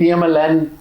PMLN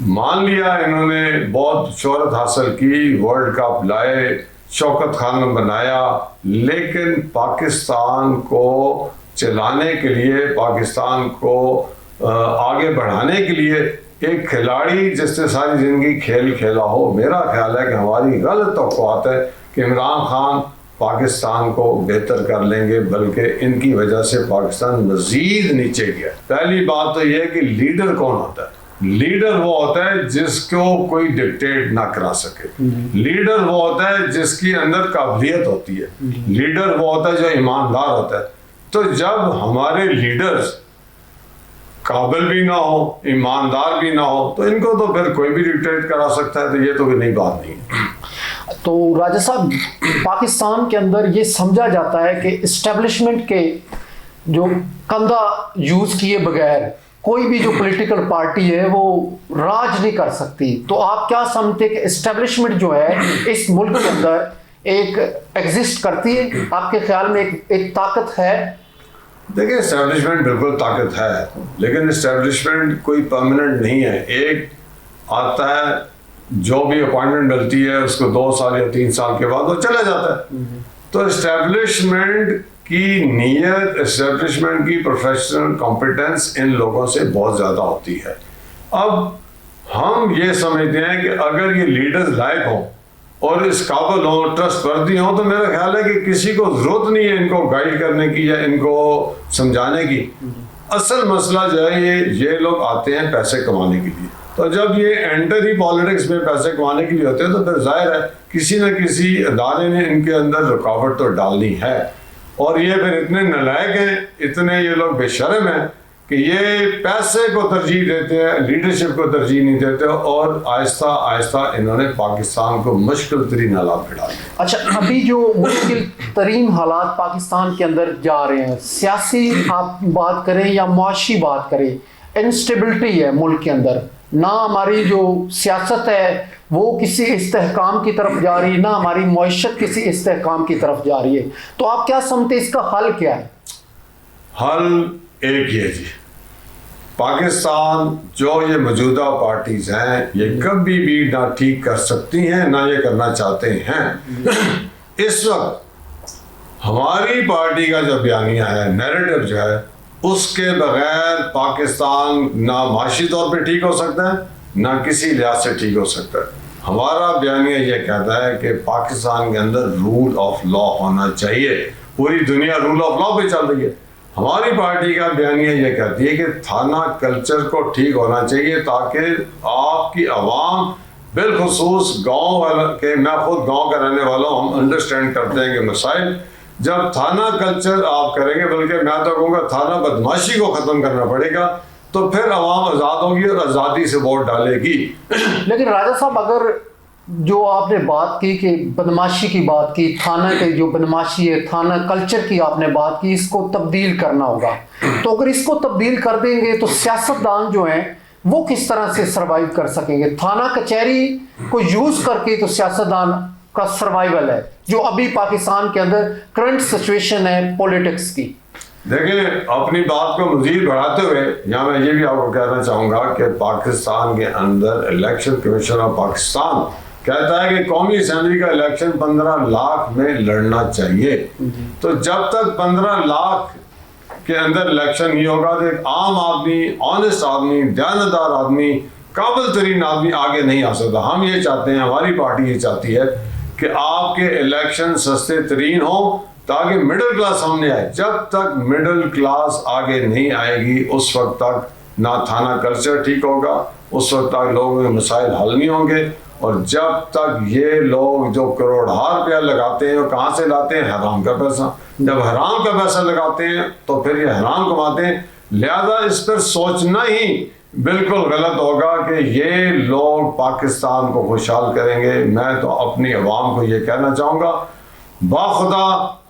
مان لیا انہوں نے بہت شہرت حاصل کی, ورلڈ کپ لائے, شوکت خانم بنایا, لیکن پاکستان کو چلانے کے لیے, پاکستان کو آگے بڑھانے کے لیے ایک کھلاڑی جس نے ساری زندگی کھیل کھیلا ہو, میرا خیال ہے کہ ہماری غلط توقعات ہے کہ عمران خان پاکستان کو بہتر کر لیں گے, بلکہ ان کی وجہ سے پاکستان مزید نیچے گیا. پہلی بات تو یہ ہے کہ لیڈر کون ہوتا ہے؟ لیڈر وہ ہوتا ہے جس کو کوئی ڈکٹیٹ نہ کرا سکے. لیڈر وہ ہوتا ہے جس کی اندر قابلیت ہوتی ہے. لیڈر وہ ہوتا ہے جو ایماندار ہوتا ہے. تو جب ہمارے لیڈرز قابل بھی نہ ہو, ایماندار بھی نہ ہو, تو ان کو تو پھر کوئی بھی ڈکٹیٹ کرا سکتا ہے. تو یہ تو نئی بات نہیں ہے. تو راجہ صاحب, پاکستان کے اندر یہ سمجھا جاتا ہے کہ اسٹیبلشمنٹ کے جو کندھا یوز کیے بغیر کوئی بھی جو پولیٹیکل پارٹی ہے وہ راج نہیں کر سکتی. تو آپ کیا سمجھتے کہ اسٹیبلشمنٹ جو ہے اس ملک کے اندر ایک ایگزسٹ کرتی ہے؟ آپ کے خیال میں ایک طاقت ہے؟ دیکھیں, اسٹیبلشمنٹ بالکل طاقت ہے, لیکن اسٹیبلشمنٹ کوئی پرماننٹ نہیں ہے. ایک آتا ہے, جو بھی اپوائنٹمنٹ ملتی ہے اس کو 2 سال یا 3 سال کے بعد وہ چلا جاتا ہے. تو اسٹیبلشمنٹ کی نیت, اسٹیبلشمنٹ کی پروفیشنل کمپیٹنس ان لوگوں سے بہت زیادہ ہوتی ہے. اب ہم یہ سمجھتے ہیں کہ اگر یہ لیڈرز لائق ہوں اور اس قابل ہوں, ٹرسٹ وردی ہوں, تو میرا خیال ہے کہ کسی کو ضرورت نہیں ہے ان کو گائیڈ کرنے کی یا ان کو سمجھانے کی. اصل مسئلہ جو ہے یہ لوگ آتے ہیں پیسے کمانے کے لیے. تو جب یہ انٹر ہی پالیٹکس میں پیسے کمانے کے لیے ہوتے ہیں تو پھر ظاہر ہے کسی نہ کسی ادارے نے ان کے اندر رکاوٹ تو ڈالنی ہے. اور یہ پھر اتنے نالائق ہیں, اتنے یہ لوگ بے شرم ہیں کہ یہ پیسے کو ترجیح دیتے ہیں, لیڈرشپ کو ترجیح نہیں دیتے, اور آہستہ آہستہ انہوں نے پاکستان کو مشکل ترین حالات میں ڈال دیا. اچھا, ابھی جو مشکل ترین حالات پاکستان کے اندر جا رہے ہیں, سیاسی آپ بات کریں یا معاشی بات کریں, انسٹیبلٹی ہے ملک کے اندر. نہ ہماری جو سیاست ہے وہ کسی استحکام کی طرف جا رہی ہے, نہ ہماری معیشت کسی استحکام کی طرف جا رہی ہے. تو آپ کیا سمجھتے ہیں اس کا حل کیا ہے؟ حل ایک ہی ہے جی. پاکستان جو یہ موجودہ پارٹیز ہیں یہ کبھی بھی نہ ٹھیک کر سکتی ہیں نہ یہ کرنا چاہتے ہیں. اس وقت ہماری پارٹی کا جو بیانیہ ہے, نیریٹو جو ہے, اس کے بغیر پاکستان نہ معاشی طور پہ ٹھیک ہو سکتا ہے نہ کسی لحاظ سے ٹھیک ہو سکتا ہے. ہمارا بیانیہ یہ کہتا ہے کہ پاکستان کے اندر رول آف لا ہونا چاہیے. پوری دنیا رول آف لا پہ چل رہی ہے. ہماری پارٹی کا بیانیہ یہ کہتی ہے کہ تھانہ کلچر کو ٹھیک ہونا چاہیے تاکہ آپ کی عوام, بالخصوص گاؤں والا, کہ میں خود گاؤں کا رہنے والا ہوں, ہم انڈرسٹینڈ کرتے ہیں کہ مسائل جب تھانہ کلچر آپ کریں گے, بلکہ میں تو کہوں گا تھانہ بدماشی کو ختم کرنا پڑے گا, تو پھر عوام آزاد ہوگی اور آزادی سے ووٹ ڈالے گی. لیکن راجہ صاحب, اگر جو آپ نے بات کی کہ بدماشی کی بات کی, تھانہ کی جو بدماشی ہے, تھانہ کلچر کی آپ نے بات کی, اس کو تبدیل کرنا ہوگا. تو اگر اس کو تبدیل کر دیں گے تو سیاستدان جو ہیں وہ کس طرح سے سروائیو کر سکیں گے؟ تھانہ کچہری کو یوز کر کے تو سیاستدان کا سروائیول ہے جو ابھی پاکستان کے اندر کرنٹ سچویشن ہے پولیٹکس کی. دیکھیں, اپنی بات کو مزید بڑھاتے ہوئے یہاں میں یہ بھی آپ کو کہنا چاہوں گا کہ پاکستان کے اندر الیکشن کمیشن آف پاکستان کہتا ہے کہ قومی اسمبلی کا الیکشن 15 لاکھ میں لڑنا چاہیے. تو جب تک 15 لاکھ کے اندر الیکشن نہیں ہوگا تو ایک عام آدمی, آنےسٹ آدمی, دیانتدار آدمی, قابل ترین آدمی آگے نہیں آ سکتا. ہم یہ چاہتے ہیں, ہماری پارٹی یہ چاہتی ہے کہ آپ کے الیکشن سستے ترین ہوں تاکہ مڈل کلاس سامنے آئے. جب تک مڈل کلاس آگے نہیں آئے گی اس وقت تک نہ تھانہ کلچر ٹھیک ہوگا, اس وقت تک لوگوں کے مسائل حل نہیں ہوں گے. اور جب تک یہ لوگ جو کروڑہا روپیہ لگاتے ہیں وہ کہاں سے لاتے ہیں؟ حرام کا پیسہ. جب حرام کا پیسہ لگاتے ہیں تو پھر یہ حرام کماتے ہیں. لہذا اس پر سوچنا ہی بالکل غلط ہوگا کہ یہ لوگ پاکستان کو خوشحال کریں گے. میں تو اپنی عوام کو یہ کہنا چاہوں گا, باخدا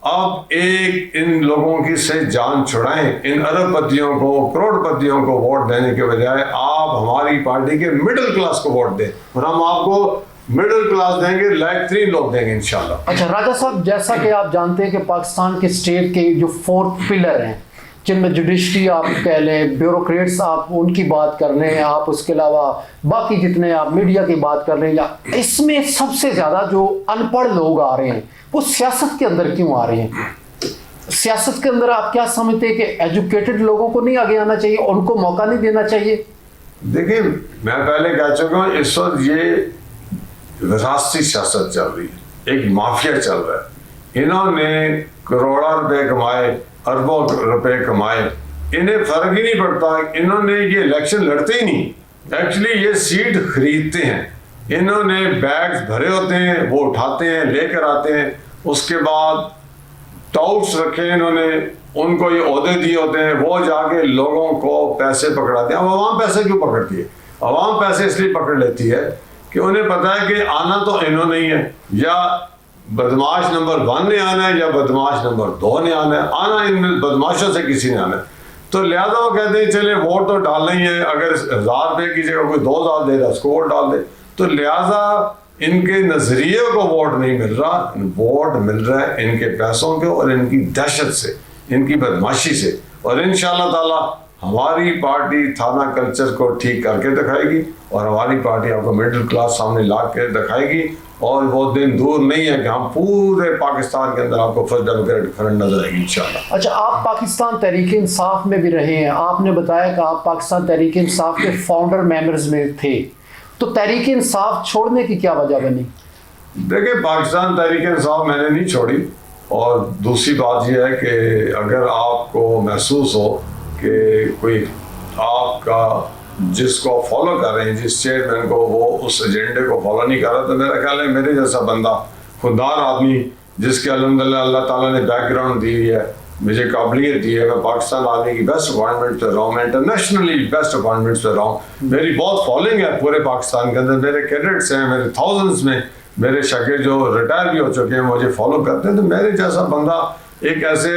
اب ایک ان لوگوں کی سے جان چھڑائیں. ان ارب پتیوں کو, کروڑ پتیوں کو ووٹ دینے کے بجائے آپ ہماری پارٹی کے مڈل کلاس کو ووٹ دیں اور ہم آپ کو مڈل کلاس دیں گے, لائق 3 لوگ دیں گے انشاءاللہ. اچھا راجہ صاحب, جیسا کہ آپ جانتے ہیں کہ پاکستان کے اسٹیٹ کے جو 4 پلر ہیں, جن میں جوڈیشری آپ کہہ لیں، بیوروکریٹس آپ ان کی بات کر لیں، آپ اس کے علاوہ باقی جتنے آپ میڈیا کی بات کر لیں، یا اس میں سب سے زیادہ جو ان پڑھ لوگ آ رہے ہیں وہ سیاست کے اندر کیوں آ رہے ہیں؟ سیاست کے اندر آپ کیا سمجھتے ہیں کہ ایجوکیٹڈ لوگوں کو نہیں آگے آنا چاہیے، ان کو موقع نہیں دینا چاہیے؟ دیکھیں میں پہلے کہہ چکا ہوں، اس وقت یہ وراثتی سیاست چل رہی ہے، ایک مافیا چل رہا ہے. انہوں نے کروڑوں روپے کمائے، اربوں روپے کمائے، انہیں فرق ہی نہیں پڑتا. انہوں نے یہ الیکشن لڑتے ہی نہیں، ایکچولی یہ سیٹ خریدتے ہیں. انہوں نے بیگز بھرے ہوتے ہیں، وہ اٹھاتے ہیں، لے کر آتے ہیں. اس کے بعد ٹاؤٹس رکھے انہوں نے، ان کو یہ عہدے دیے ہوتے ہیں، وہ جا کے لوگوں کو پیسے پکڑاتے ہیں. اب عوام پیسے کیوں پکڑتی ہے؟ عوام پیسے اس لیے پکڑ لیتی ہے کہ انہیں پتا ہے کہ آنا تو انہوں نے ہی ہے، یا بدماش نمبر 1 نے آنا ہے یا بدماش نمبر 2 نے آنا ہے. آنا ان بدماشوں سے کسی نے آنا ہے. تو لہٰذا وہ کہتے ہیں چلے ووٹ تو ڈالنا ہی ہے، اگر 1000 روپے کی جگہ کوئی 2000 دے رہا ہے اس کو ووٹ ڈال دے. تو لہٰذا ان کے نظریے کو ووٹ نہیں مل رہا، ووٹ مل رہا ہے ان کے پیسوں کے اور ان کی دہشت سے، ان کی بدماشی سے. اور انشاءاللہ تعالی ہماری پارٹی تھانہ کلچر کو ٹھیک کر کے دکھائے گی، اور ہماری پارٹی آپ کو مڈل کلاس سامنے لا کے دکھائے گی. اور وہ دن دور نہیں ہے کہ ہم پورے پاکستان کے اندر آپ کو فرسٹ ڈیموکریٹک فرنٹ نظر آئے گی انشاءاللہ. اچھا، آپ پاکستان تحریک انصاف میں بھی رہے ہیں، آپ نے بتایا کہ آپ پاکستان تحریک انصاف کے فاؤنڈر ممبرز میں تھے، تو تحریک انصاف چھوڑنے کی کیا وجہ بنی؟ دیکھیں پاکستان تحریک انصاف میں نے نہیں چھوڑی. اور دوسری بات یہ ہے کہ اگر آپ کو محسوس ہو کہ کوئی آپ کا جس کو فالو کر رہے ہیں، جس چیئرمین کو، وہ اس ایجنڈے کو فالو نہیں کر رہا، تو میرا خیال ہے میرے جیسا بندہ، خوددار آدمی جس کے الحمدللہ اللہ تعالیٰ نے بیک گراؤنڈ دی ہوئی ہے، مجھے قابلیت دی ہے، میں پاکستان آرمی کی بیسٹ اپوائنٹمنٹ پہ رہا ہوں، میں انٹرنیشنلی بیسٹ اپوائنٹمنٹ پہ رہا ہوں، میری بہت فالوئنگ ہے پورے پاکستان کے اندر، میرے کیڈٹس ہیں، میرے تھاؤزنڈس میں میرے شاگرد جو ریٹائر بھی ہو چکے ہیں مجھے فالو کرتے ہیں. تو میرے جیسا بندہ ایک ایسے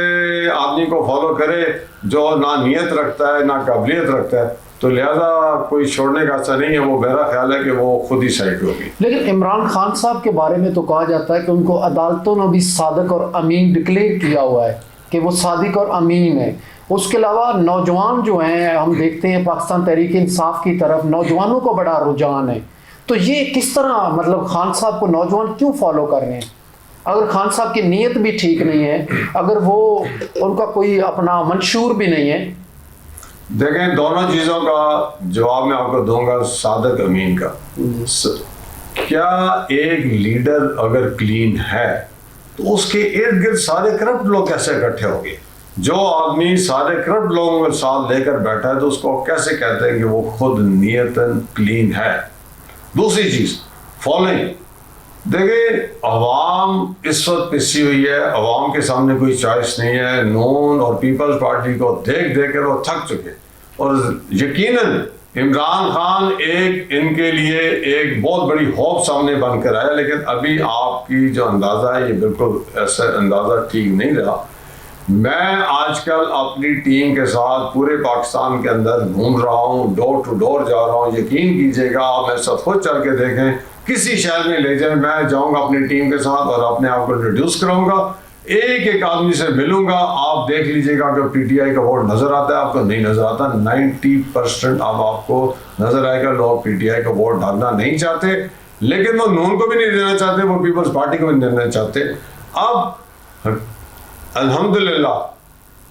آدمی کو فالو کرے جو نہ نیت رکھتا ہے نہ قابلیت رکھتا ہے، تو لہذا کوئی چھوڑنے کا ایسا نہیں ہے. وہ میرا خیال ہے کہ وہ خود ہی سائڈ ہوگی. لیکن عمران خان صاحب کے بارے میں تو کہا جاتا ہے کہ ان کو عدالتوں نے بھی صادق اور امین ڈکلیئر کیا ہوا ہے کہ وہ صادق اور امین ہے. اس کے علاوہ نوجوان جو ہیں، ہم دیکھتے ہیں پاکستان تحریک انصاف کی طرف نوجوانوں کو بڑا رجحان ہے. تو یہ کس طرح، مطلب خان صاحب کو نوجوان کیوں فالو کر رہے ہیں؟ اگر خان صاحب کی نیت بھی ٹھیک نہیں ہے، اگر وہ ان کا کوئی اپنا منشور بھی نہیں ہے. دیکھیں دونوں چیزوں کا جواب میں آپ کو دوں گا. صادق امین کا، کیا ایک لیڈر اگر کلین ہے تو اس کے ارد گرد سارے کرپٹ لوگ کیسے اکٹھے ہوں گے؟ جو آدمی سارے کرپٹ لوگوں کے ساتھ لے کر بیٹھا ہے تو اس کو کیسے کہتے ہیں کہ وہ خود نیتاً کلین ہے؟ دوسری چیز فالوئنگ. دیکھیں عوام اس وقت پسی ہوئی ہے، عوام کے سامنے کوئی چوائس نہیں ہے. نون اور پیپلز پارٹی کو دیکھ دیکھ کر وہ تھک چکے، اور یقیناً عمران خان ایک ان کے لیے ایک بہت بڑی ہوپ سامنے بن کر آیا. لیکن ابھی آپ کی جو اندازہ ہے یہ بالکل ایسا اندازہ ٹھیک نہیں رہا. میں آج کل اپنی ٹیم کے ساتھ پورے پاکستان کے اندر گھوم رہا ہوں، ڈور ٹو ڈور جا رہا ہوں. یقین کیجئے گا، آپ میرے ساتھ خود چل کے دیکھیں، کسی شہر میں لے جائیں، میں جاؤں گا اپنی ٹیم کے ساتھ اور اپنے آپ کو انٹروڈیوس کراؤں گا، ایک ایک آدمی سے ملوں گا. آپ دیکھ لیجئے گا کہ پی ٹی آئی کا ووٹ نظر آتا ہے، آپ کو نہیں نظر آتا. 90% اب آپ کو نظر آئے گا لوگ پی ٹی آئی کا ووٹ ڈالنا نہیں چاہتے، لیکن وہ نون کو بھی نہیں دینا چاہتے، وہ پیپلز پارٹی کو بھی نہیں دینا چاہتے. اب الحمدللہ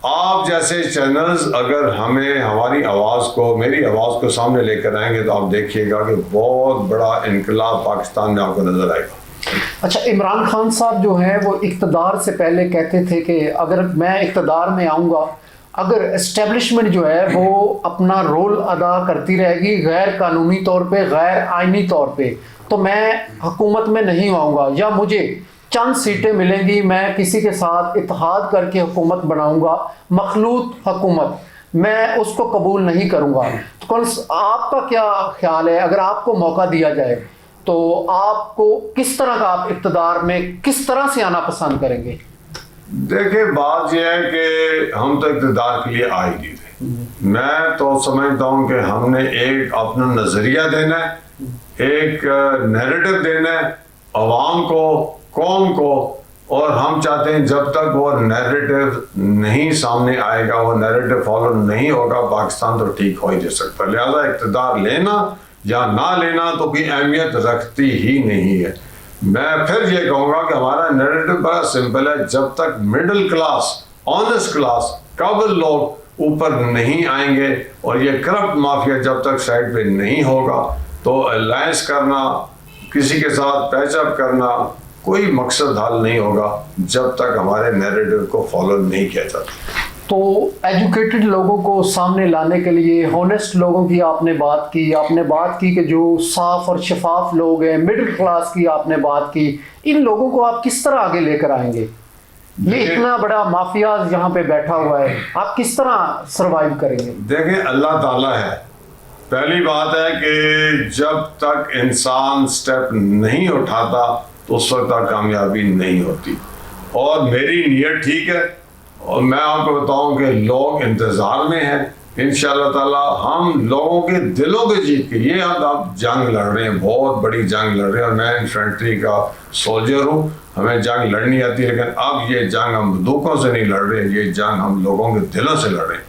آپ جیسے چینلز اگر ہمیں ہماری آواز کو، میری آواز کو سامنے لے کر آئیں گے تو آپ دیکھیے گا کہ بہت بڑا انقلاب پاکستان میں آپ کو نظر آئے گا. اچھا، عمران خان صاحب جو ہیں وہ اقتدار سے پہلے کہتے تھے کہ اگر میں اقتدار میں آؤں گا، اگر اسٹیبلشمنٹ جو ہے وہ اپنا رول ادا کرتی رہے گی غیر قانونی طور پہ، غیر آئینی طور پہ، تو میں حکومت میں نہیں آؤں گا، یا مجھے چند سیٹیں ملیں گی، میں کسی کے ساتھ اتحاد کر کے حکومت بناؤں گا، مخلوط حکومت، میں اس کو قبول نہیں کروں گا. تو آپ کا کیا خیال ہے، اگر آپ کو موقع دیا جائے تو آپ کو کس طرح کا، آپ اقتدار میں کس طرح سے آنا پسند کریں گے؟ دیکھیں بات یہ ہے کہ ہم تو اقتدار کے لیے آئے نہیں تھے. میں تو سمجھتا ہوں کہ ہم نے ایک اپنا نظریہ دینا ہے، ایک نیریٹو دینا ہے عوام کو، قوم کو، اور ہم چاہتے ہیں جب تک وہ نیریٹو نہیں سامنے آئے گا، وہ نیریٹو فالو نہیں ہوگا، پاکستان تو ٹھیک ہو ہی نہیں سکتا. لہذا اقتدار لینا یا نہ لینا تو کوئی اہمیت رکھتی ہی نہیں ہے. میں پھر یہ کہوں گا کہ ہمارا نیریٹو بڑا سمپل ہے. جب تک مڈل کلاس، آنیسٹ کلاس، قابل لوگ اوپر نہیں آئیں گے اور یہ کرپٹ مافیا جب تک سائڈ پہ نہیں ہوگا تو الائنس کرنا، کسی کے ساتھ پیچ اپ کرنا کوئی مقصد حل نہیں ہوگا جب تک ہمارے نیریٹو کو فالو نہیں کیا جاتا. تو ایجوکیٹڈ لوگوں کو سامنے لانے کے لیے، ہونیسٹ لوگوں کی آپ نے بات کی کہ جو صاف اور شفاف لوگ ہیں، مڈل کلاس کی آپ نے بات کی، ان لوگوں کو آپ کس طرح آگے لے کر آئیں گے؟ یہ اتنا بڑا مافیا یہاں پہ بیٹھا ہوا ہے، آپ کس طرح سروائیو کریں گے؟ دیکھیں اللہ تعالیٰ ہے. پہلی بات ہے کہ جب تک انسان سٹیپ نہیں اٹھاتا تو اس وقت تک کامیابی نہیں ہوتی. اور میری نیت ٹھیک ہے اور میں آپ کو بتاؤں کہ لوگ انتظار میں ہیں. انشاءاللہ تعالیٰ ہم لوگوں کے دلوں کو جیت کے، یہ آپ جنگ لڑ رہے ہیں، بہت بڑی جنگ لڑ رہے ہیں، اور میں انفینٹری کا سولجر ہوں، ہمیں جنگ لڑنی آتی ہے، لیکن اب یہ جنگ ہم بندوقوں سے نہیں لڑ رہے ہیں، یہ جنگ ہم لوگوں کے دلوں سے لڑ رہے ہیں.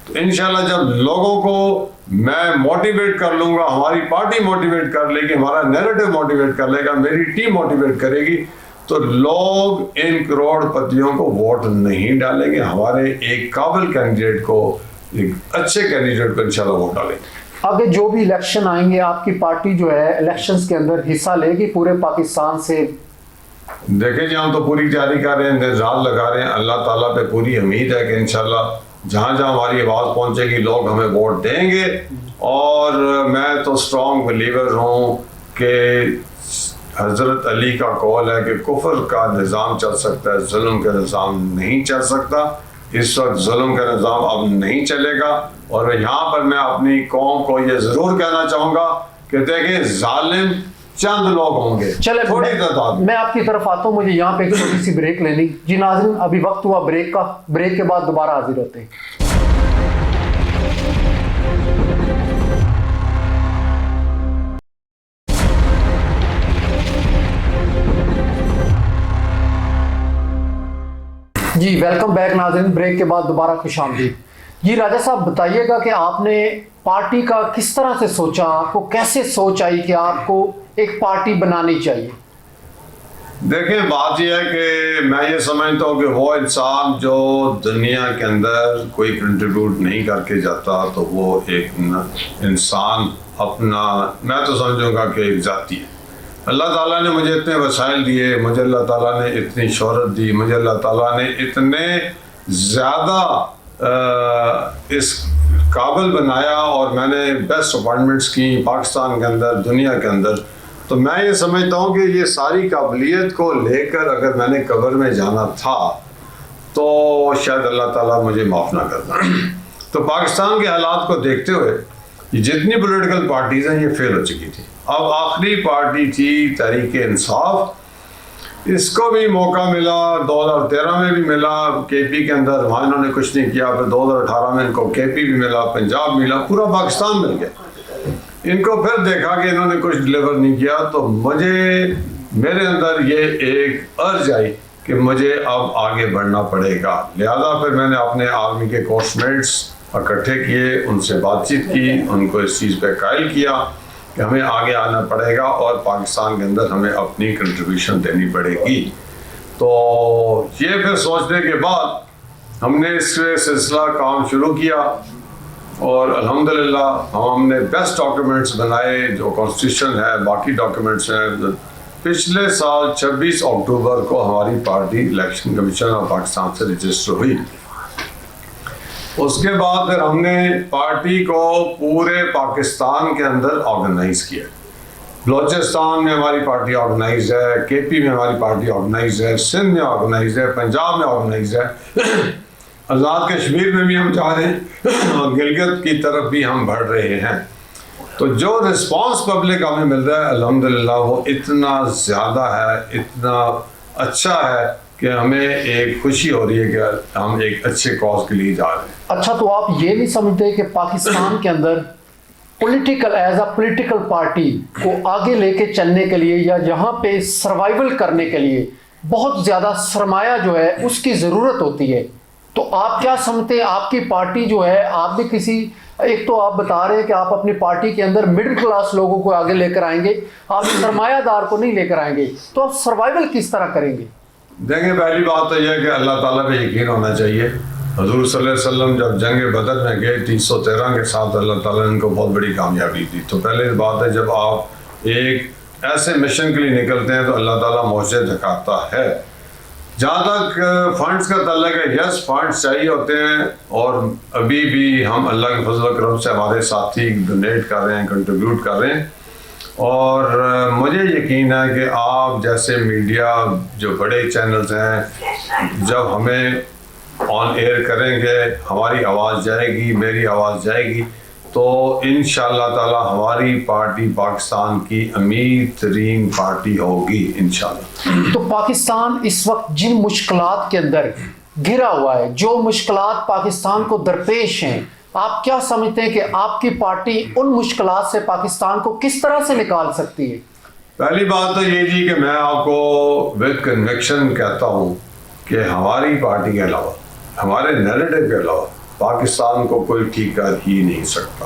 تو انشاءاللہ جب لوگوں کو میں موٹیویٹ کر لوں گا، ہماری پارٹی موٹیویٹ کر لے گی، ہمارا نیریٹو موٹیویٹ کر لے گا، میری ٹیم موٹیویٹ کرے گی، تو لوگ ان کروڑ پتیوں کو ووٹ نہیں ڈالیں گے. ہمارے ایک قابل کینڈیڈیٹ کو، ایک اچھے کینڈیڈیٹ کو انشاءاللہ ووٹ ڈالیں گے. آگے جو بھی الیکشن آئیں گے، آپ کی پارٹی جو ہے الیکشنز کے اندر حصہ لے گی پورے پاکستان سے؟ دیکھیں جی ہم تو پوری تیاری کر رہے ہیں، انتظار لگا رہے ہیں. اللہ تعالیٰ پہ پوری امید ہے کہ انشاءاللہ جہاں جہاں ہماری آواز پہنچے گی لوگ ہمیں ووٹ دیں گے. اور میں تو اسٹرانگ بلیور ہوں کہ حضرت علی کا قول ہے کہ کفر کا نظام چل سکتا ہے، ظلم کا نظام نہیں چل سکتا. اس وقت ظلم کا نظام اب نہیں چلے گا. اور یہاں پر میں اپنی قوم کو یہ ضرور کہنا چاہوں گا کہ دیکھیں ظالم چند لوگ ہوں گے، چلے تھوڑی تعداد. میں آپ کی طرف آتا ہوں، مجھے یہاں پہ ایک چھوٹی سی بریک لینی. جی ناظرین، ابھی وقت ہوا بریک کا، بریک کے بعد دوبارہ حاضر ہوتے ہیں. جی ویلکم بیک ناظرین، بریک کے بعد دوبارہ خوش آمدید. جی راجہ صاحب بتائیے گا کہ آپ نے پارٹی کا کس طرح سے سوچا، آپ کو کیسے سوچ آئی کہ آپ کو ایک پارٹی بنانی چاہیے؟ دیکھیں بات یہ ہے کہ میں یہ سمجھتا ہوں کہ وہ انسان جو دنیا کے اندر کوئی کنٹریبیوٹ نہیں کر کے جاتا تو وہ ایک انسان اپنا، میں تو سمجھوں گا کہ ایک ذاتی ہے. اللہ تعالیٰ نے مجھے اتنے وسائل دیے، مجھے اللہ تعالیٰ نے اتنی شہرت دی، مجھے اللہ تعالیٰ نے اتنے زیادہ اس قابل بنایا، اور میں نے بیسٹ اپائنٹمنٹس کی پاکستان کے اندر، دنیا کے اندر. تو میں یہ سمجھتا ہوں کہ یہ ساری قابلیت کو لے کر اگر میں نے قبر میں جانا تھا تو شاید اللہ تعالیٰ مجھے معاف نہ کرتا. تو پاکستان کے حالات کو دیکھتے ہوئے یہ جتنی پولیٹیکل پارٹیز ہیں یہ فیل ہو چکی تھی. اب آخری پارٹی تھی تحریک انصاف، اس کو بھی موقع ملا، 2013 میں بھی ملا کے پی کے اندر، وہاں انہوں نے کچھ نہیں کیا. پھر 2018 میں ان کو کے پی بھی ملا، پنجاب ملا، پورا پاکستان مل گیا. ان کو پھر دیکھا کہ انہوں نے کچھ ڈلیور نہیں کیا، تو میرے اندر یہ ایک ارج آئی کہ مجھے اب آگے بڑھنا پڑے گا. لہذا پھر میں نے اپنے آرمی کے کورس میٹس اکٹھے کیے، ان سے بات چیت کی، ان کو اس چیز پہ قائل کیا کہ ہمیں آگے آنا پڑے گا اور پاکستان کے اندر ہمیں اپنی کنٹریبیوشن دینی پڑے گی. تو یہ پھر سوچنے کے بعد ہم نے اس سلسلہ کام شروع کیا، اور الحمدللہ ہم نے بیسٹ ڈاکیومنٹس بنائے جو کانسٹیٹیوشن ہے، باقی ڈاکیومنٹس ہیں. پچھلے سال 26 اکتوبر کو ہماری party election commission of Pakistan سے رجسٹر ہوئی. اس کے بعد پھر ہم نے پارٹی کو پورے پاکستان کے اندر آرگنائز کیا. بلوچستان میں ہماری پارٹی آرگنائز ہے، کے پی میں ہماری پارٹی آرگنائز ہے، سندھ میں آرگنائز ہے، پنجاب میں آرگنائز ہے، آزاد کشمیر میں بھی ہم جا رہے ہیں، اور گلگت کی طرف بھی ہم بڑھ رہے ہیں. تو جو رسپانس پبلک ہمیں مل رہا ہے الحمدللہ وہ اتنا زیادہ ہے، اتنا اچھا ہے کہ ہمیں ایک خوشی ہو رہی ہے کہ ہم ایک اچھے کاز کے لیے جا رہے ہیں. اچھا، تو آپ یہ نہیں سمجھتے کہ پاکستان کے اندر political as a political party کو آگے لے کے چلنے کے لیے یا یہاں پہ سروائیول کرنے کے لیے بہت زیادہ سرمایہ جو ہے اس کی ضرورت ہوتی ہے. تو آپ کیا سمجھتے ہیں آپ کی پارٹی جو ہے, آپ بھی کسی, ایک تو آپ بتا رہے ہیں کہ آپ اپنی پارٹی کے اندر مڈل کلاس لوگوں کو آگے لے کر آئیں گے, آپ سرمایہ دار کو نہیں لے کر آئیں گے, تو آپ سروائیول کس طرح کریں گے؟ دیکھیں, پہلی بات تو یہ ہے کہ اللہ تعالیٰ پہ یقین ہونا چاہیے. حضور صلی اللہ علیہ وسلم جب جنگ بدر میں گئے 313 کے ساتھ اللہ تعالیٰ نے ان کو بہت بڑی کامیابی دی. تو پہلے بات ہے جب آپ ایک ایسے مشن کے لیے نکلتے ہیں تو اللہ تعالیٰ معجزے دکھاتا ہے. جہاں تک فنڈز کا تعلق ہے, یس فنڈز چاہیے ہوتے ہیں, اور ابھی بھی ہم اللہ کے فضل و کرم سے ہمارے ساتھی ڈونیٹ کر رہے ہیں, کنٹریبیوٹ کر رہے ہیں. اور مجھے یقین ہے کہ آپ جیسے میڈیا جو بڑے چینلز ہیں جب ہمیں آن ایئر کریں گے, ہماری آواز جائے گی, میری آواز جائے گی, تو انشاءاللہ تعالی ہماری پارٹی پاکستان کی امیر ترین پارٹی ہوگی انشاءاللہ. تو پاکستان اس وقت جن مشکلات کے اندر گھرا ہوا ہے, جو مشکلات پاکستان کو درپیش ہیں, آپ کیا سمجھتے ہیں کہ آپ کی پارٹی ان مشکلات سے پاکستان کو کس طرح سے نکال سکتی ہے؟ پہلی بات تو یہ جی کہ میں آپ کو ود کنوکشن کہتا ہوں کہ ہماری پارٹی کے علاوہ, ہمارے نیریٹو کے علاوہ پاکستان کو کوئی ٹھیک کر ہی نہیں سکتا.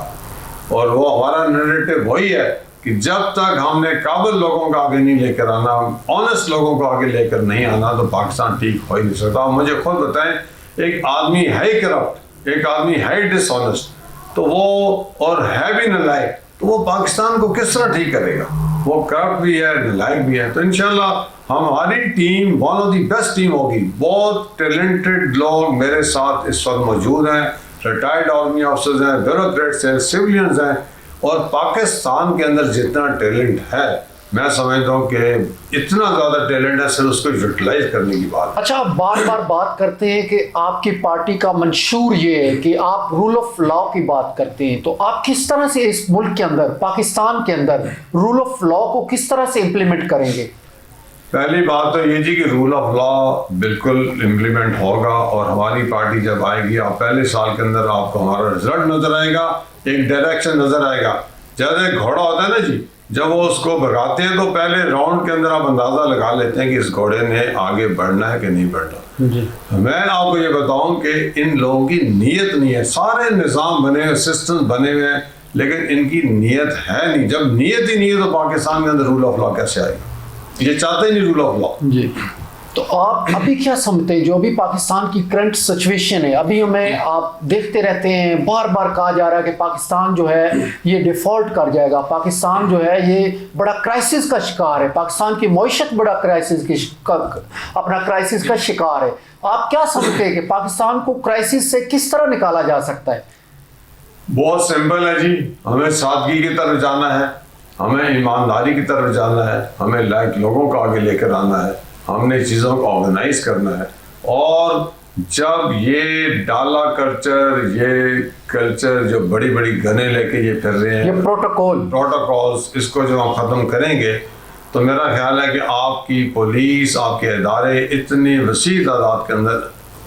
اور وہ ہمارا نیریٹو وہی ہے کہ جب تک ہم نے قابل لوگوں کو آگے نہیں لے کر آنا, آنیسٹ لوگوں کو آگے لے کر نہیں آنا, تو پاکستان ٹھیک ہو ہی نہیں سکتا. مجھے خود بتائیں, ایک آدمی ہے کرپٹ, ایک آدمی ہے ڈس آنیسٹ, تو وہ اور ہے بھی نالائق, تو وہ پاکستان کو کس طرح ٹھیک کرے گا؟ وہ کرپٹ بھی ہے, نالائق بھی ہے. تو انشاءاللہ ہماری team one of the best team ہوگی. بہت ٹیلنٹڈ لوگ میرے ساتھ اس وقت موجود ہیں, ریٹائرڈ آرمی آفیسرز ہیں, بیوروکریٹس ہیں, سیولینز ہیں, اور پاکستان کے اندر جتنا ٹیلنٹ ہے میں سمجھتا ہوں کہ اتنا زیادہ ٹیلنٹ ہے, صرف اس کو یوٹیلائز کرنے کی بات. اچھا, آپ بار بار بات کرتے ہیں کہ آپ کی پارٹی کا منشور یہ ہے کہ آپ رول آف لا کی بات کرتے ہیں, تو آپ کس طرح سے اس ملک کے اندر, پاکستان کے اندر رول آف لا کو کس طرح سے امپلیمنٹ کریں گے؟ پہلی بات تو یہ جی کہ رول آف لا بالکل امپلیمنٹ ہوگا, اور ہماری پارٹی جب آئے گی, آپ پہلے سال کے اندر آپ کو ہمارا رزلٹ نظر آئے گا, ایک ڈائریکشن نظر آئے گا. جیسے ایک گھوڑا ہوتا ہے نا جی, جب وہ اس کو بھگاتے ہیں تو پہلے راؤنڈ کے اندر آپ اندازہ لگا لیتے ہیں کہ اس گھوڑے نے آگے بڑھنا ہے کہ نہیں بڑھنا. جی, میں آپ کو یہ بتاؤں کہ ان لوگوں کی نیت نہیں ہے. سارے نظام بنے ہوئے, سسٹم بنے ہوئے ہیں, لیکن ان کی نیت ہے نہیں. جب نیت ہی نہیں ہے تو پاکستان کے اندر رول آف لا کیسے آئے گا؟ یہ چاہتے ہی نہیں رول آف لا. جی, تو آپ ابھی کیا سمجھتے ہیں جو ابھی پاکستان کی کرنٹ سچویشن ہے, ابھی ہمیں آپ دیکھتے رہتے ہیں, بار بار کہا جا رہا ہے کہ پاکستان جو ہے یہ ڈیفالٹ کر جائے گا, پاکستان جو ہے یہ بڑا کرائسس کا شکار ہے, پاکستان کی معیشت بڑا کرائسس کی اپنا کرائسس کا شکار ہے. آپ کیا سمجھتے ہیں کہ پاکستان کو کرائسس سے کس طرح نکالا جا سکتا ہے؟ بہت سمپل ہے جی, ہمیں سادگی کی طرف جانا ہے, ہمیں ایمانداری کی طرف جانا ہے, ہمیں لائق لوگوں کو آگے لے کر آنا ہے, ہم نے چیزوں کو آرگنائز کرنا ہے. اور جب یہ ڈالا کلچر, یہ کلچر جو بڑی بڑی گنیں لے کے یہ پھر رہے ہیں, یہ پروٹوکولز, اس کو جو ہم ختم کریں گے تو میرا خیال ہے کہ آپ کی پولیس, آپ کے ادارے اتنی وسیع تعداد کے اندر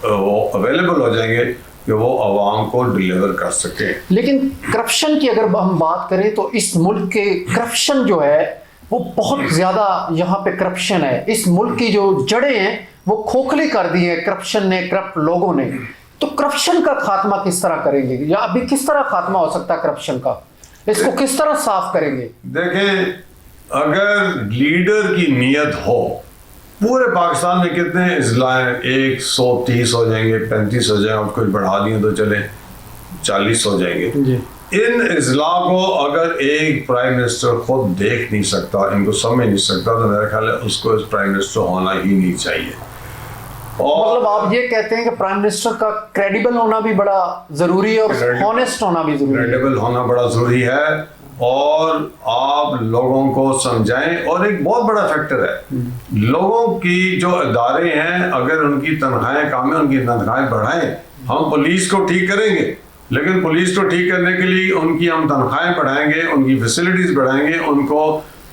وہ اویلیبل ہو جائیں گے کہ وہ عوام کو ڈیلیور کر سکیں. لیکن کرپشن کی اگر ہم بات کریں تو اس ملک کے کرپشن جو ہے وہ بہت زیادہ یہاں پہ کرپشن ہے. اس ملک کی جو جڑیں ہیں وہ کھوکھلی کر دی ہیں کرپشن نے, کرپٹ لوگوں نے. تو کرپشن کا خاتمہ کس طرح کریں گے, یا ابھی کس طرح خاتمہ ہو سکتا ہے کرپشن کا, اس کو کس طرح صاف کریں گے؟ دیکھیں, اگر لیڈر کی نیت ہو, پورے پاکستان میں کتنے اضلاع ہیں, 130 ہو جائیں گے, 35 ہو جائیں, اور کچھ بڑھا دیں تو چلیں 40 ہو جائیں گے. جی, ان اضلاع کو اگر ایک پرائم منسٹر خود دیکھ نہیں سکتا, ان کو سمجھ نہیں سکتا, تو میرا خیال ہے اس کو اس پرائم منسٹر ہونا ہی نہیں چاہیے. اور مطلب آپ یہ کہتے ہیں کہ پرائم منسٹر کا کریڈیبل ہونا بھی بڑا ضروری ہے, اور ہانسٹ ہونا بھی ضروری ہے. کریڈیبل ہونا بڑا ضروری ہے, اور آپ لوگوں کو سمجھائیں. اور ایک بہت بڑا فیکٹر ہے, لوگوں کی جو ادارے ہیں اگر ان کی تنخواہیں کم ہیں, ان کی تنخواہیں بڑھائیں. ہم پولیس کو ٹھیک کریں گے, لیکن پولیس کو ٹھیک کرنے کے لیے ان کی ہم تنخواہیں بڑھائیں گے, ان کی فیسلٹیز بڑھائیں گے, ان کو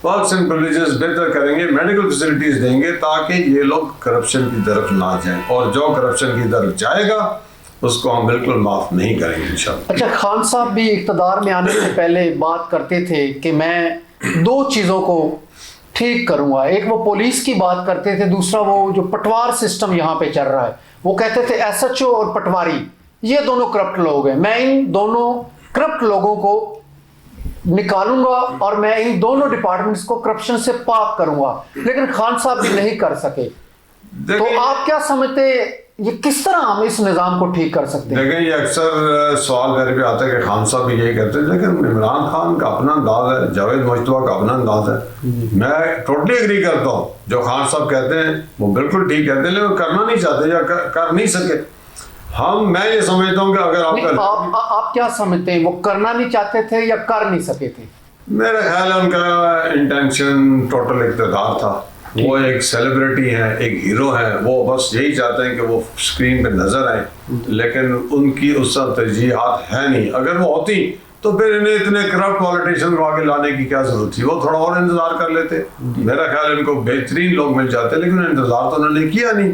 پرکس اینڈ پریولیجز بہتر کریں گے, میڈیکل فیسلٹیز دیں گے, تاکہ یہ لوگ کرپشن کی طرف نہ جائیں. اور جو کرپشن کی طرف جائے گا اس کو ہم بالکل معاف نہیں کریں گے انشاءاللہ. اچھا, خان صاحب بھی اقتدار میں آنے سے پہلے بات کرتے تھے کہ میں 2 چیزوں کو ٹھیک کروں گا. ایک وہ پولیس کی بات کرتے تھے, دوسرا وہ جو پٹوار سسٹم یہاں پہ چل رہا ہے, وہ کہتے تھے ایس ایچ او اور پٹواری یہ دونوں کرپٹ لوگ ہیں, میں ان دونوں کرپٹ لوگوں کو نکالوں گا اور میں ان دونوں ڈپارٹمنٹس کو کرپشن سے پاک کروں گا. لیکن خان صاحب بھی نہیں کر سکے. تو آپ کیا سمجھتے یہ کس طرح ہم اس نظام کو ٹھیک کر سکتے ہیں؟ دیکھیں یہ اکثر سوال میرے پہ آتا ہے کہ خان صاحب بھی یہی کہتے ہیں, لیکن عمران خان کا اپنا انداز ہے, جاوید مجتبیٰ کا اپنا انداز ہے. میں ٹوٹلی اگری کرتا ہوں, جو خان صاحب کہتے ہیں وہ بالکل ٹھیک کہتے ہیں, لیکن کرنا نہیں چاہتے یا کر نہیں سکے. میں یہ سمجھتا ہوں کہ اگر آپ کیا سمجھتے ہیں, وہ کرنا نہیں چاہتے تھے یا کر نہیں سکے تھے؟ میرا خیال ہے ان کا انٹینشن ٹوٹل اقتدار تھا. وہ ایک سیلیبریٹی ہیں, ایک ہیرو ہیں, وہ بس یہی چاہتے ہیں کہ وہ اسکرین پہ نظر آئیں, لیکن ان کی اس طرح ترجیحات ہے نہیں. اگر وہ ہوتی تو پھر انہیں اتنے کرپٹ پالیٹیشین کو آگے لانے کی کیا ضرورت تھی؟ وہ تھوڑا اور انتظار کر لیتے. میرا خیال ہے ان کو بہترین لوگ مل جاتے, لیکن انتظار تو انہوں نے کیا نہیں.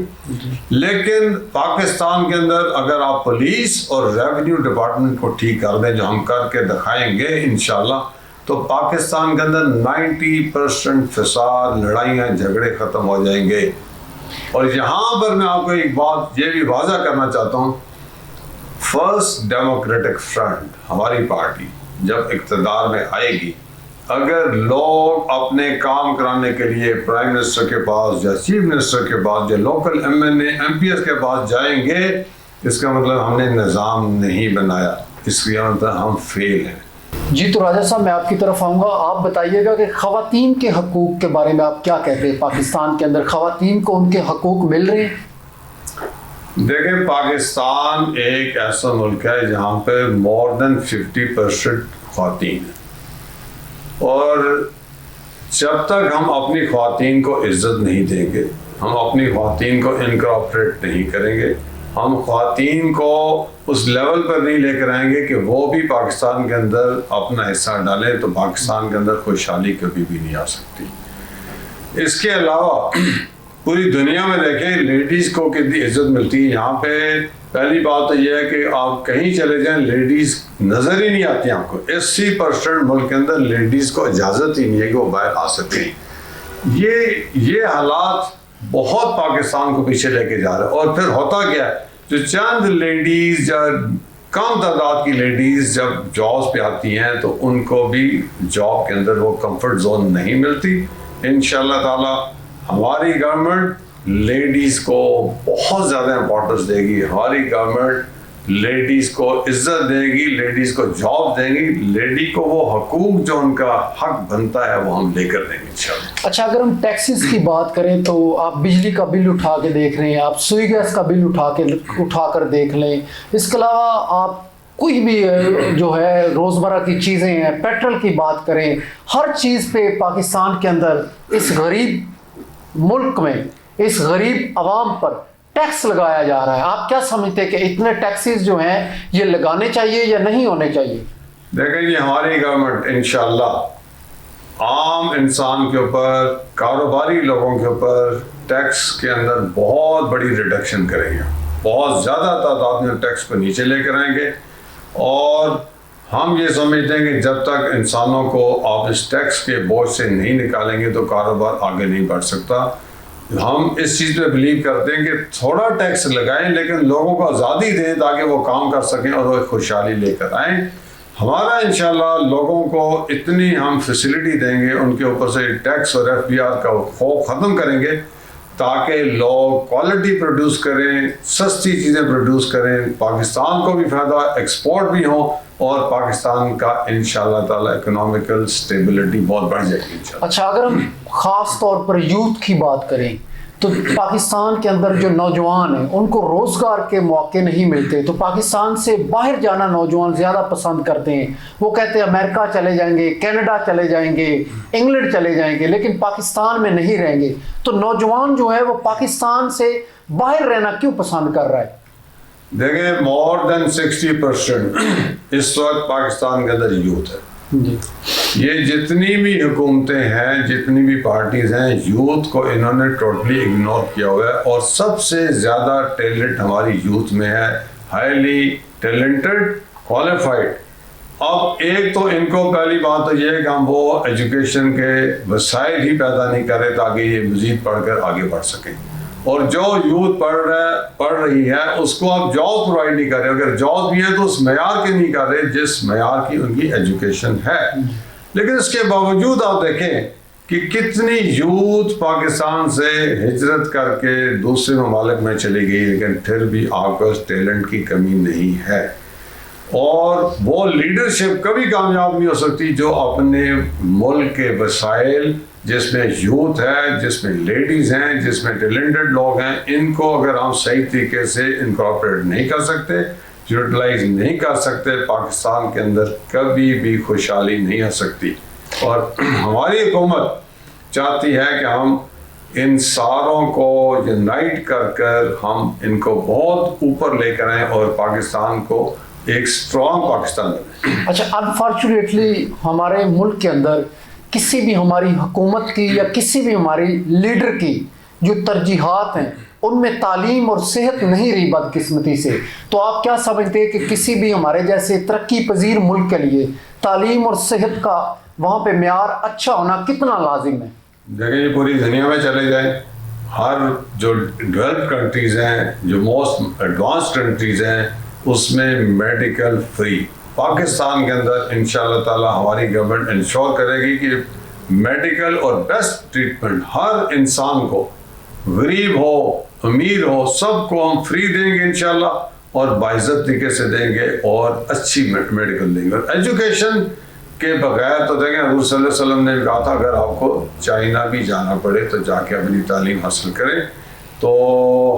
لیکن پاکستان کے اندر اگر آپ پولیس اور ریونیو ڈپارٹمنٹ کو ٹھیک کر دیں, جو ہم کر کے دکھائیں گے انشاءاللہ, تو پاکستان کے اندر 90% فساد, لڑائیاں, جھگڑے ختم ہو جائیں گے. اور یہاں پر میں آپ کو ایک بات یہ بھی واضح کرنا چاہتا ہوں, فرسٹ ڈیموکریٹک فرنٹ ہماری پارٹی جب اقتدار میں آئے گی, اگر لوگ اپنے کام کرانے کے لیے پرائم منسٹر کے پاس یا چیف منسٹر کے پاس یا local M N A M P S کے پاس جائیں گے, اس کا مطلب ہم نے نظام نہیں بنایا, اس کا مطلب ہم فیل ہیں. جی تو راجہ صاحب میں آپ کی طرف آؤں گا. آپ بتائیے گا کہ خواتین کے حقوق کے بارے میں آپ کیا کہتے ہیں؟ پاکستان کے اندر خواتین کو ان کے حقوق مل رہے ہیں؟ دیکھیں پاکستان ایک ایسا ملک ہے جہاں پہ مور دین 50% خواتین ہیں, اور جب تک ہم اپنی خواتین کو عزت نہیں دیں گے, ہم اپنی خواتین کو انکارپوریٹ نہیں کریں گے, ہم خواتین کو اس لیول پر نہیں لے کر آئیں گے کہ وہ بھی پاکستان کے اندر اپنا حصہ ڈالیں, تو پاکستان کے اندر خوشحالی کبھی بھی نہیں آ سکتی. اس کے علاوہ پوری دنیا میں دیکھیں لیڈیز کو کتنی عزت ملتی ہے. یہاں پہ پہلی بات تو یہ ہے کہ آپ کہیں چلے جائیں لیڈیز نظر ہی نہیں آتی آپ کو. 80% ملک کے اندر لیڈیز کو اجازت ہی نہیں ہے کہ وہ باہر آ سکیں. یہ حالات بہت پاکستان کو پیچھے لے کے جا رہا ہے. اور پھر ہوتا کیا ہے, جو چند لیڈیز یا کم تعداد کی لیڈیز جب جابس پہ آتی ہیں تو ان کو بھی جاب کے اندر وہ کمفرٹ زون نہیں ملتی. انشاءاللہ تعالی ہماری گورنمنٹ لیڈیز کو بہت زیادہ امپورٹنس دے گی, ہماری گورنمنٹ لیڈیز کو عزت دے گی, لیڈیز کو جاب دے گی, لیڈی کو وہ حقوق جو ان کا حق بنتا ہے وہ ہم لے کر دیں گے انشاءاللہ. اچھا اگر ہم ٹیکسز کی بات کریں تو آپ بجلی کا بل اٹھا کے دیکھ رہے ہیں, آپ سوئی گیس کا بل اٹھا کر دیکھ لیں, اس کے علاوہ آپ کوئی بھی جو ہے روزمرہ کی چیزیں ہیں, پیٹرول کی بات کریں, ہر چیز پہ پاکستان کے اندر اس غریب ملک میں اس غریب عوام پر ٹیکس لگایا جا رہا ہے. آپ کیا سمجھتے ہیں کہ اتنے ٹیکسز جو ہیں یہ لگانے چاہیے یا نہیں ہونے چاہیے؟ دیکھیں یہ ہماری گورنمنٹ انشاءاللہ عام انسان کے اوپر, کاروباری لوگوں کے اوپر ٹیکس کے اندر بہت بڑی ریڈکشن کریں گے, بہت زیادہ تعداد میں ٹیکس کو نیچے لے کر آئیں گے. اور ہم یہ سمجھتے ہیں کہ جب تک انسانوں کو آپ اس ٹیکس کے بوجھ سے نہیں نکالیں گے تو کاروبار آگے نہیں بڑھ سکتا. ہم اس چیز پہ بلیو کرتے ہیں کہ تھوڑا ٹیکس لگائیں لیکن لوگوں کو آزادی دیں تاکہ وہ کام کر سکیں اور وہ خوشحالی لے کر آئیں. ہمارا انشاءاللہ لوگوں کو اتنی ہم فیسلٹی دیں گے, ان کے اوپر سے ٹیکس اور ایف بی آر کا خوف ختم کریں گے تاکہ لوگ کوالٹی پروڈیوس کریں, سستی چیزیں پروڈیوس کریں, پاکستان کو بھی فائدہ, ایکسپورٹ بھی ہوں, اور پاکستان کا انشاءاللہ تعالی اکنامیکل سٹیبلٹی بہت بڑھ جائے گی انشاءاللہ. اچھا اگر ہم خاص طور پر یوتھ کی بات کریں تو پاکستان کے اندر جو نوجوان ہیں ان کو روزگار کے موقع نہیں ملتے, تو پاکستان سے باہر جانا نوجوان زیادہ پسند کرتے ہیں. وہ کہتے ہیں امریکہ چلے جائیں گے, کینیڈا چلے جائیں گے, انگلینڈ چلے جائیں گے, لیکن پاکستان میں نہیں رہیں گے. تو نوجوان جو ہے وہ پاکستان سے باہر رہنا کیوں پسند کر رہا ہے؟ دیکھیں مور دین 60% اس وقت پاکستان کے اندر یوتھ ہے. جی یہ جتنی بھی حکومتیں ہیں, جتنی بھی پارٹیز ہیں, یوتھ کو انہوں نے ٹوٹلی اگنور کیا ہوا ہے. اور سب سے زیادہ ٹیلنٹ ہماری یوتھ میں ہے, ہائیلی ٹیلنٹڈ, کوالیفائڈ. اب ایک تو ان کو پہلی بات تو یہ ہے کہ ہم وہ ایجوکیشن کے وسائل ہی پیدا نہیں کریں تاکہ یہ مزید پڑھ کر آگے بڑھ سکیں، اور جو یوتھ پڑھ رہی ہے اس کو آپ جاب پرووائڈ نہیں کر رہے، اگر جاب بھی ہے تو اس معیار کے نہیں کر رہے جس معیار کی ان کی ایجوکیشن ہے۔ لیکن اس کے باوجود آپ دیکھیں کہ کتنی یوتھ پاکستان سے ہجرت کر کے دوسرے ممالک میں چلی گئی، لیکن پھر بھی آپ کو اس ٹیلنٹ کی کمی نہیں ہے، اور وہ لیڈرشپ کبھی کامیاب نہیں ہو سکتی جو اپنے ملک کے وسائل، جس میں یوتھ ہے، جس میں لیڈیز ہیں، جس میں ٹیلنٹڈ لوگ ہیں، ان کو اگر ہم صحیح طریقے سے انکارپوریٹ نہیں کر سکتے، یوٹیلائز نہیں کر سکتے، پاکستان کے اندر کبھی بھی خوشحالی نہیں آ سکتی۔ اور ہماری حکومت چاہتی ہے کہ ہم ان ساروں کو یونائٹ کر ہم ان کو بہت اوپر لے کر آئیں اور پاکستان کو ایک اسٹرانگ پاکستان بنے۔ اچھا، انفارچونیٹلی ہمارے ملک کے اندر کسی بھی ہماری حکومت کی یا کسی بھی ہماری لیڈر کی جو ترجیحات ہیں ان میں تعلیم اور صحت نہیں رہی بدقسمتی سے، تو آپ کیا سمجھتے ہیں کہ کسی بھی ہمارے جیسے ترقی پذیر ملک کے لیے تعلیم اور صحت کا وہاں پہ معیار اچھا ہونا کتنا لازم ہے؟ دیکھیں یہ پوری دنیا میں چلے جائیں، ہر جو ڈیولپ کنٹریز ہیں، جو موسٹ ایڈوانس کنٹریز ہیں، اس میں میڈیکل فری۔ پاکستان کے اندر انشاءاللہ تعالی ہماری گورنمنٹ انشور کرے گی کہ میڈیکل اور بیسٹ ٹریٹمنٹ ہر انسان کو، غریب ہو امیر ہو، سب کو ہم فری دیں گے انشاءاللہ، اور باعزت طریقے سے دیں گے اور اچھی میڈیکل دیں گے۔ اور ایجوکیشن کے بغیر تو دیکھیں حضور صلی اللہ علیہ وسلم نے کہا تھا اگر آپ کو چائنا بھی جانا پڑے تو جا کے اپنی تعلیم حاصل کریں، تو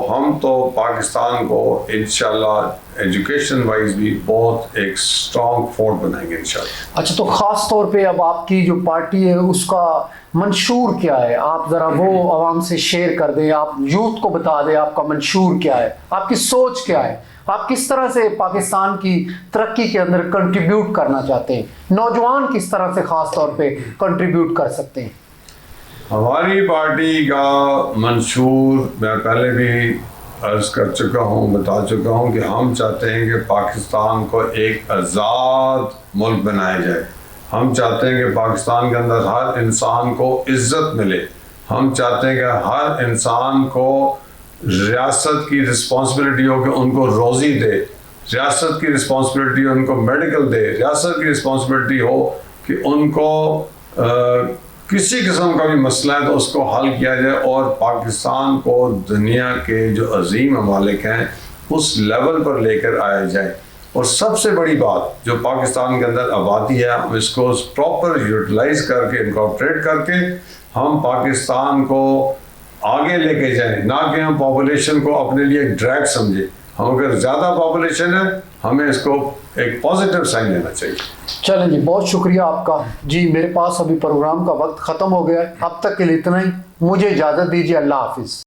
ہم تو پاکستان کو انشاءاللہ ایجوکیشن وائز بھی بہت ایک اسٹرانگ فورٹ بنائیں گے انشاءاللہ۔ اچھا، تو خاص طور پہ اب آپ کی جو پارٹی ہے اس کا منشور کیا ہے؟ آپ ذرا وہ عوام سے شیئر کر دیں، آپ یوتھ کو بتا دیں آپ کا منشور کیا ہے، آپ کی سوچ کیا ہے، آپ کس طرح سے پاکستان کی ترقی کے اندر کنٹریبیوٹ کرنا چاہتے ہیں، نوجوان کس طرح سے خاص طور پہ کنٹریبیوٹ کر سکتے ہیں؟ ہماری پارٹی کا منشور میں پہلے بھی عرض کر چکا ہوں، بتا چکا ہوں کہ ہم چاہتے ہیں کہ پاکستان کو ایک آزاد ملک بنایا جائے۔ ہم چاہتے ہیں کہ پاکستان کے اندر ہر انسان کو عزت ملے۔ ہم چاہتے ہیں کہ ہر انسان کو ریاست کی رسپانسبلٹی ہو کہ ان کو روزی دے، ریاست کی رسپانسبلٹی ہو ان کو میڈیکل دے، ریاست کی رسپانسبلٹی ہو کہ ان کو کسی قسم کا بھی مسئلہ ہے تو اس کو حل کیا جائے، اور پاکستان کو دنیا کے جو عظیم ممالک ہیں اس لیول پر لے کر آیا جائے۔ اور سب سے بڑی بات جو پاکستان کے اندر آبادی ہے، ہم اس کو پراپر یوٹیلائز کر کے انکارپوریٹ کر کے ہم پاکستان کو آگے لے کے جائیں، نہ کہ ہم پاپولیشن کو اپنے لیے ایک ڈریگ سمجھیں۔ ہم اگر زیادہ پاپولیشن ہے ہمیں اس کو ایک پازیٹیو سائن لینا چاہیے۔ چلیں جی، بہت شکریہ آپ کا جی۔ میرے پاس ابھی پروگرام کا وقت ختم ہو گیا ہے، اب تک کے لیے اتنا ہی، مجھے اجازت دیجیے، اللہ حافظ۔